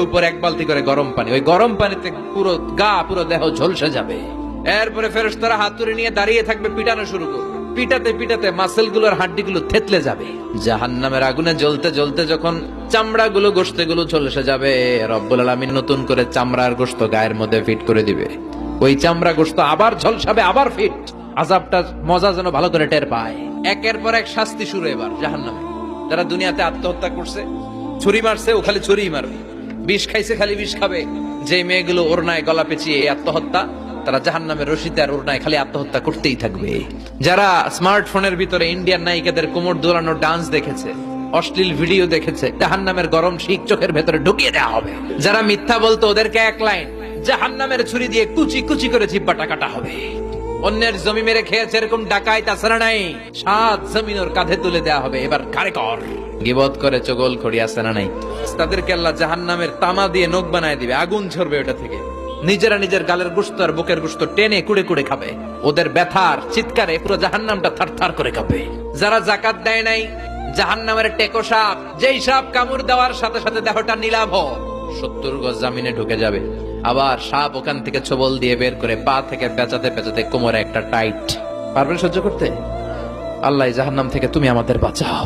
উপর এক বালতি করে গরম পানি, ওই গরম পানিতে পুরো গা পুরো দেহ ঝলসে যাবে। এরপরে ফেরেশতারা হাতুড়ি নিয়ে দাঁড়িয়ে থাকবে, পিটানো শুরু করবে। পিটাতে পিটাতে মাসেল গুলোর হাড্ডি গুলো থেতলে যাবে। জাহান্নামের আগুনে জ্বলতে জ্বলতে যখন চামড়া গুলো গোশতে গুলো ঝলসে যাবে, রব্বুল আলামিন নতুন করে চামড়ার গোশত গায়ের মধ্যে ফিট করে দিবে। ওই চামড়া গোশত আবার ঝলসাবে, আবার ফিট। আযাবটা মজা যেন ভালো করে টের পায়। একের পর এক শাস্তি শুরু এবার জাহান্নামে। যারা দুনিয়াতে আত্মহত্যা করছে, ছুরি মারছে, ও খালি ছুরিই মারবে। বিষ খাইছে, খালি বিষ খাবে। যে মেয়েগুলো ওড়নায় গলা পেঁচিয়ে আত্মহত্যা, তারা জাহান্নামের রশিতে আর ওড়নায় খালি আত্মহত্যা করতেই থাকবে। যারা স্মার্টফোনের ভিতরে ইন্ডিয়ান নায়িকাদের কোমর দোলানোর ডান্স দেখেছে, অশ্লীল ভিডিও দেখেছে, জাহান্নামের গরম শিক চোখের ভেতরে ঢুকিয়ে দেওয়া হবে। যারা মিথ্যা বলতো, ওদেরকে এক লাইন জাহান্নামের ছুরি দিয়ে কুচি কুচি করে জিহ্বাটা কাটা হবে। অন্যের জমি মেরে খেয়েছে এরকম ডাকাই তাছাড়া নাই, 7 জমিন ওর কাঁধে তুলে দেওয়া হবে। এবার কারে কর গিবত করে চগল খড়ি আছে না নাই, তাদেরকে আল্লাহ জাহান্নামের তামা দিয়ে নখ বানায় দিবে, আগুন ঝরবে ওটা থেকে। নিজেরা নিজের গালের গোশত আর বুকের গোশত টেনে কুড়ে কুড়ে খাবে। ওদের ব্যথার চিৎকারে পুরো জাহান্নামটা থারথার করে কাঁপে। যারা যাকাত দেয় নাই, জাহান্নামের টেকো সাপ, যেই সাপ কামড় দেওয়ার সাথে সাথে দেহটা নীলাভ 70 গজ জামিনে ঢুকে যাবে। আবার সাপ ওখান থেকে ছোবল দিয়ে বের করে পা থেকে পেঁচাতে পেঁচাতে কোমরে একটা টাইট। পারবেন সহ্য করতে? আল্লাহ জাহান্নাম থেকে তুমি আমাদের বাঁচাও।